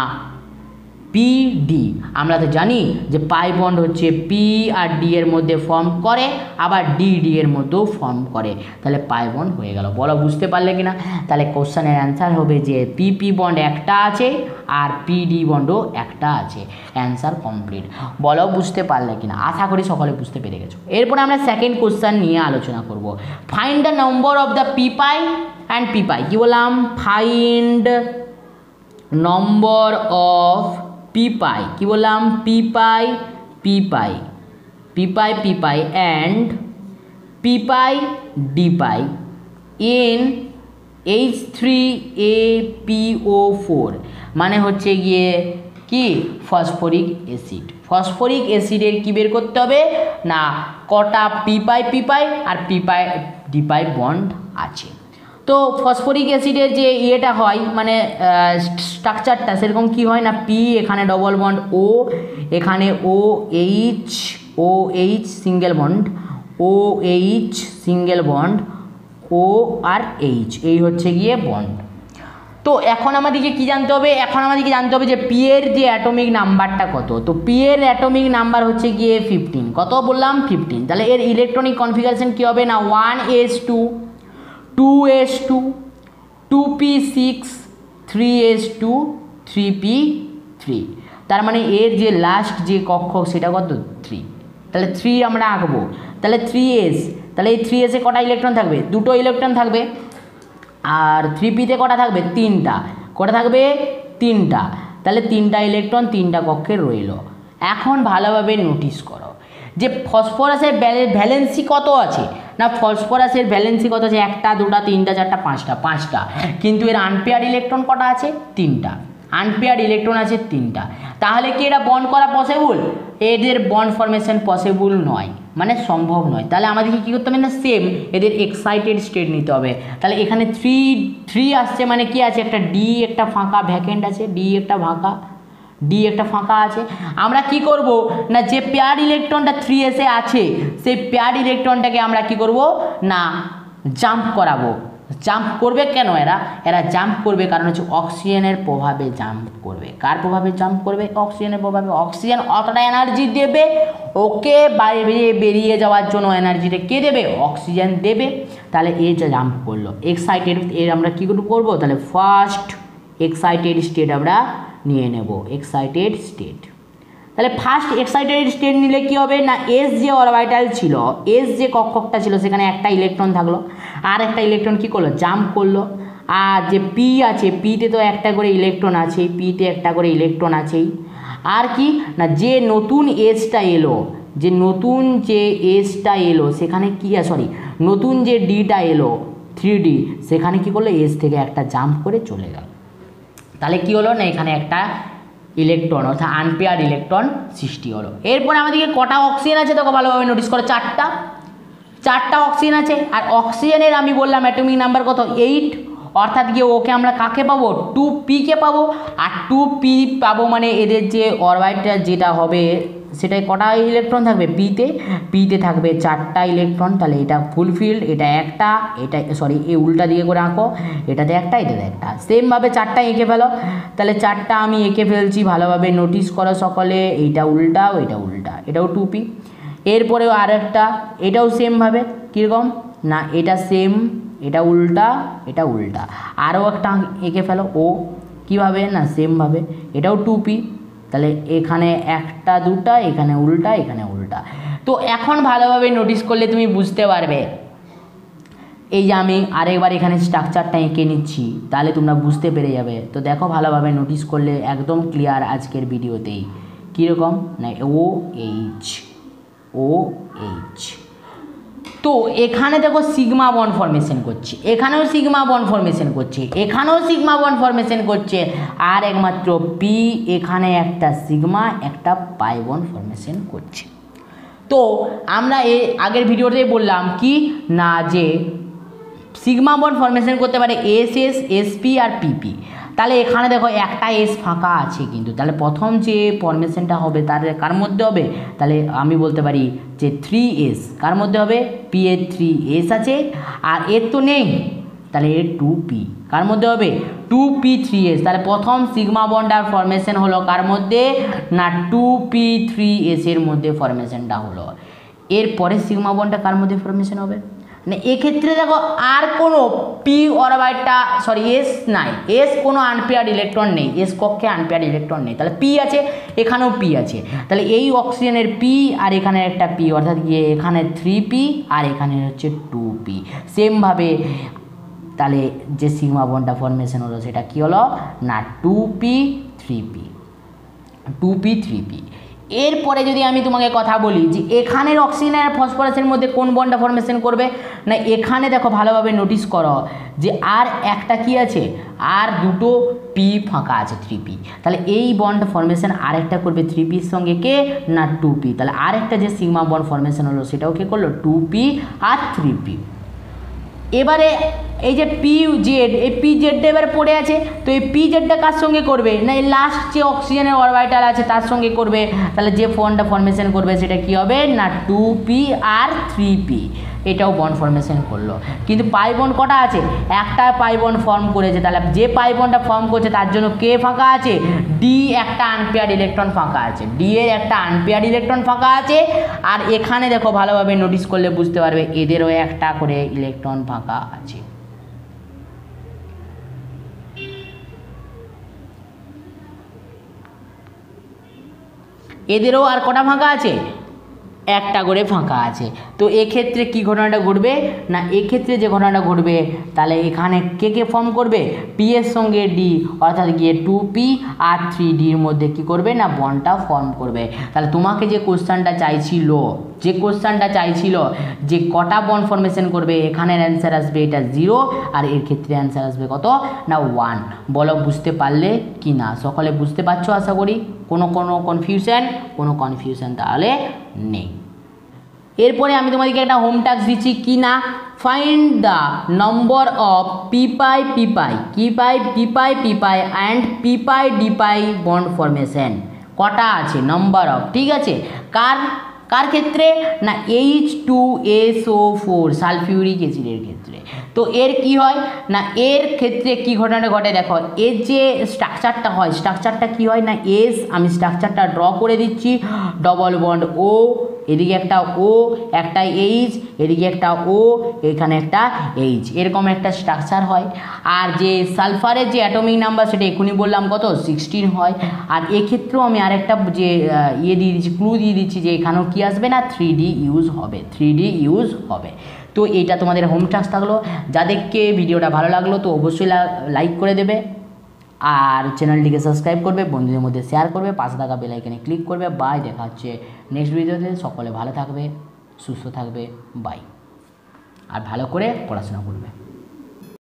পিডি। আমরা তো জানি যে পাই বন্ড হচ্ছে পি আর ডি এর মধ্যে ফর্ম করে, আবার ডি এর মধ্যেও ফর্ম করে, তাহলে পাই বন্ড হয়ে গেল। বলো বুঝতে পারলে কিনা? তাহলে কোশ্চেনের অ্যান্সার হবে যে পিপি বন্ড একটা আছে আর পিডি বন্ডও একটা আছে। Answer complete. বলো বুঝতে পারলে কিনা? আশা করি সকলে বুঝতে পেরে গেছো। এরপরে আমরা সেকেন্ড কোশ্চেন নিয়ে আলোচনা করব। Find the number of the P pi and P pi. কী বললাম? Find number of P pi, কি বললাম? P pi and P pi D pi in H3APO4, মানে হচ্ছে গিয়ে কি ফসফরিক অ্যাসিড। ফসফরিক অ্যাসিডের কি বের করতে হবে না কটা পি পাই আর ডি পাই বন্ড আছে। তো ফসফরিক অ্যাসিডের যে ইয়েটা হয় মানে স্ট্রাকচারটা সেরকম কি হয় না পি এখানে ডবল বন্ড ও, এখানে OH single bond, OH single bond, O আর এইচ, এই হচ্ছে গিয়ে বন্ড। তো এখন আমাদেরকে কি জানতে হবে? এখন আমাদেরকে জানতে হবে যে পি এর যে অ্যাটমিক নাম্বারটা কত। তো পি এর অ্যাটমিক নাম্বার হচ্ছে গিয়ে 15। কত বললাম? 15। তাহলে এর ইলেকট্রনিক কনফিগারেশন কি হবে না 1s2 2s2 2p6 3s2 3p3। তার মানে এর যে লাস্ট যে কক্ষ সেটা কত 3। তাহলে 3 আমরা আঁকবো। তাহলে 3s, তাহলে এই 3s এ কটা ইলেকট্রন থাকবে? দুটো ইলেকট্রন থাকবে। আর 3pতে কটা থাকবে? 3টা। কটা থাকবে? 3টা। তাহলে 3টা ইলেকট্রন 3টা কক্ষে রইল। এখন ভালোভাবে নোটিস করো যে ফসফরাসের ভ্যালেন্সি কত আছে, না ফসফরাসের ভ্যালেন্সি কত আছে, 1টা 2টা 3টা 4টা 5টা, কিন্তু এর আনপেয়ার ইলেকট্রন কটা আছে, 3টা, আনপেয়ার ইলেকট্রন আছে 3টা। তাহলে কি এটা বন্ড করা পসিবল, এদের বন্ড ফরমেশন পসিবল নয়, মানে সম্ভব নয়। তাহলে আমাদেরকে কী করতে হবে না, সেম এদের এক্সাইটেড স্টেট নিতে হবে। তাহলে এখানে 3 আসছে, মানে কি আছে, একটা ডি একটা ফাঁকা ভ্যাকেন্ট আছে, ডি একটা ফাঁকা আছে। আমরা কি করব না, যে পেয়ার ইলেকট্রনটা 3s এ আছে সেই পেয়ার ইলেকট্রনটাকে আমরা কি করব না জাম্প করাবো। জাম্প করবে কেন, এরা জাম্প করবে কারণ হচ্ছে অক্সিজেনের প্রভাবে জাম্প করবে। কার প্রভাবে জাম্প করবে, অক্সিজেনের প্রভাবে। অক্সিজেন অতটা এনার্জি দেবে ওকে বাইরে বেরিয়ে যাওয়ার জন্য, এনার্জিটা কে দেবে, অক্সিজেন দেবে। তাহলে এ যে জাম্প করলো এক্সাইটেড, এর আমরা কী করবো, তাহলে ফার্স্ট এক্সাইটেড স্টেট আমরা নিয়ে নেব, এক্সাইটেড স্টেট। তাহলে ফার্স্ট এক্সাইটেড স্টেট নিলে কি হবে না, এস যে অরবিটাল ছিল, এস যে কক্ষকটা ছিল সেখানে একটা ইলেকট্রন থাকলো, আর একটা ইলেকট্রন কি করলো, জাম্প করলো। আর যে পি আছে, পিতে তো একটা করে ইলেকট্রন আছেই, পিতে একটা করে ইলেকট্রন আছেই। আর কি না, যে নতুন এসটা এলো, সেখানে কি নতুন যে ডিটা এলো 3D, সেখানে কি করলো, এস থেকে একটা জাম্প করে চলে গেল। তাহলে কি হলো না, এখানে একটা ইলেকট্রন অর্থাৎ আনপেয়ার ইলেকট্রন সৃষ্টি হলো। এরপরে আমাদেরকে কটা অক্সিজেন আছে দেখো ভালোভাবে নোটিস করো, 4টা অক্সিজেন আছে। আর অক্সিজেনের আমি বললাম অ্যাটমিক নাম্বার কত, 8, অর্থাৎ গিয়ে ওকে আমরা কাকে পাবো, 2p-কে পাবো। আর 2p পাবো মানে এদের যে অরবিটাল যেটা হবে সেটাই কটা ইলেকট্রন থাকবে, পিতে থাকবে 4টা ইলেকট্রন। তাহলে এটা ফুলফিল্ড, এটা একটা, এটা এই উল্টা দিকে করে আঁকো, এটাতে একটা, এটাতে একটা, সেমভাবে 4টা এঁকে ফেলো। তাহলে 4টা আমি এঁকে ফেলছি, ভালোভাবে নোটিস করো সকলে, এইটা উল্টা, ওইটা উল্টা, এটাও 2p। এরপরেও আর একটা, এটাও সেমভাবে, কীরকম না, এটা সেম, এটা উল্টা, এটা উল্টা, আরও একটা এঁকে ফেলো, ও কীভাবে না সেমভাবে, এটাও 2p। তাহলে এখানে একটা দুটা, এখানে উল্টা, এখানে উল্টা। তো এখন ভালোভাবে নোটিস করলে তুমি বুঝতে পারবে। এই যে আমি আরেকবার এখানে স্ট্রাকচারটা এঁকে নিচ্ছি, তাহলে তোমরা বুঝতে পেরে যাবে। তো দেখো ভালোভাবে নোটিস করলে একদম ক্লিয়ার আজকের ভিডিওতেই। কীরকম না, OH। তো এখানে দেখো সিগমা বন্ড ফরমেশন করছে, এখানেও সিগমা বন্ড ফরমেশন করছে, এখানেও সিগমা বন্ড ফরমেশন করছে, আর একমাত্র পি এখানে একটা সিগমা একটা পাই বন্ড ফরমেশন করছে। তো আমরা আগের ভিডিওতে বললাম কি না, যে সিগমা বন্ড ফরমেশন করতে পারে SS, SP আর PP। তাহলে এখানে দেখো একটা এস ফাঁকা আছে, কিন্তু তাহলে প্রথম যে ফরমেশনটা হবে তার কার মধ্যে হবে, তাহলে আমি বলতে পারি যে 3s কার মধ্যে হবে, P এর 3s আছে, আর এর তো নেই, তাহলে এর 2p কার মধ্যে হবে, 2p3s। তাহলে প্রথম সিগমা বন্ডার ফরমেশন হলো কার মধ্যে না 2p3s এর মধ্যে ফরমেশনটা হলো। এরপরে সিগমা বন্ডটা কার মধ্যে ফরমেশন হবে না, এক্ষেত্রে দেখো আর কোনো পি অরবিটা এস নাই, এস কোনো আনপেয়ার্ড ইলেকট্রন নেই, এস কক্ষে আনপেয়ার্ড ইলেকট্রন নেই, তাহলে পি আছে, এখানেও পি আছে। তাহলে এই অক্সিজেনের পি আর এখানে একটা পি, অর্থাৎ গিয়ে এখানে 3p আর এখানে হচ্ছে 2p। সেমভাবে তাহলে যে সিগমা বন্ডটা ফরমেশন হলো সেটা কি হলো না 2p3p। এরপরে যদি আমি তোমাকে কথা বলি যে এখানের অক্সিজেন আর ফসফরাসের মধ্যে কোন বন্ডটা ফরমেশন করবে না, এখানে দেখো ভালোভাবে নোটিস করো যে আর একটা কি আছে, আর দুটো পি ফাঁকা আছে 3p। তাহলে এই বন্ড ফরমেশন আরেকটা করবে 3pর সঙ্গে কে না 2p। তাহলে আরেকটা যে সিগমা বন্ড ফরমেশন হলো সেটাও কে করলো 2p আর 3p। এবারে এই যে PZ, এই PZ এবার পড়ে আছে, তো এই PZটা কার সঙ্গে করবে না, এই লাস্ট যে অক্সিজেনের অরবিটাল আছে তার সঙ্গে করবে। তাহলে যে বন্ডটা ফরমেশন করবে সেটা কি হবে না 2p আর 3p। এটাও বন্ড ফরমেশন করলো, কিন্তু পাই বন্ড কটা আছে, একটা পাই বন্ড ফর্ম করেছে। তাহলে যে পাই বন্ডটা ফর্ম করছে তার জন্য কে ফাঁকা আছে, ডি একটা আনপেয়ার্ড ইলেকট্রন ফাঁকা আছে, ডি এর একটা আনপেয়ার্ড ইলেকট্রন ফাঁকা আছে। আর এখানে দেখো ভালোভাবে নোটিস করলে বুঝতে পারবে এদেরও একটা করে ইলেকট্রন ফাঁকা আছে। এদেরও আর কটা ফাঁকা আছে, একটা করে ফাঁকা আছে। তো এক্ষেত্রে কি ঘটনাটা ঘটবে না, এক্ষেত্রে যে ঘটনাটা ঘটবে তাহলে এখানে কে কে ফর্ম করবে, পি এর সঙ্গে ডি অর্থাৎ গিয়ে 2p আর 3dর মধ্যে কি করবে না বন্ডটা ফর্ম করবে। তাহলে তোমাকে যে কোশ্চেনটা চাইছিল, যে কটা বন্ড ফর্মেশন করবে, এখানের অ্যান্সার আসবে এটা 0 আর এর ক্ষেত্রে অ্যান্সার আসবে কত না 1। বলো বুঝতে পারলে কি না? সকলে বুঝতে পারছো আশা করি। কোনো কনফিউশন তাহলে নেই। এরপরে আমি তোমাদেরকে একটা হোম টাস্ক দিচ্ছি কি না, find the number of P pi and P pi D pi bond formation. কটা আছে নম্বর অফ, ঠিক আছে, কার ক্ষেত্রে না H2SO4 সালফিউরিক অ্যাসিডের ক্ষেত্রে। তো এর কি হয় না, এর ক্ষেত্রে কি ঘটনাটা ঘটে দেখো, এর যে স্ট্রাকচারটা হয়, স্ট্রাকচারটা কি হয় না এস, আমি স্ট্রাকচারটা ড্র করে দিচ্ছি, ডবল বন্ড ও, এদিকে একটা ও, একটা এইচ, এদিকে একটা ও, এখানে একটা এইচ, এরকম একটা স্ট্রাকচার হয়। আর যে সালফারের যে অ্যাটমিক নাম্বার সেটা এখনই বললাম কত 16 হয়। আর এক্ষেত্রেও আমি আরেকটা যে দিয়ে দিচ্ছি, ক্লু দিয়ে দিচ্ছি যে এখানেও কি আসবে না 3D ইউজ হবে। তো এইটা তোমাদের হোম টাস্ক থাকলো। যাদেরকে ভিডিওটা ভালো লাগলো তো অবশ্যই লাইক করে দেবে আর চ্যানেলটিকে সাবস্ক্রাইব করবে, বন্ধুদের মধ্যে শেয়ার করবে, পাশে থাকা বেল আইকনে ক্লিক করবে। বাই, দেখা হচ্ছে নেক্সট ভিডিওতে। সকলে ভালো থাকবে, সুস্থ থাকবে, বাই। আর ভালো করে পড়াশোনা করবে।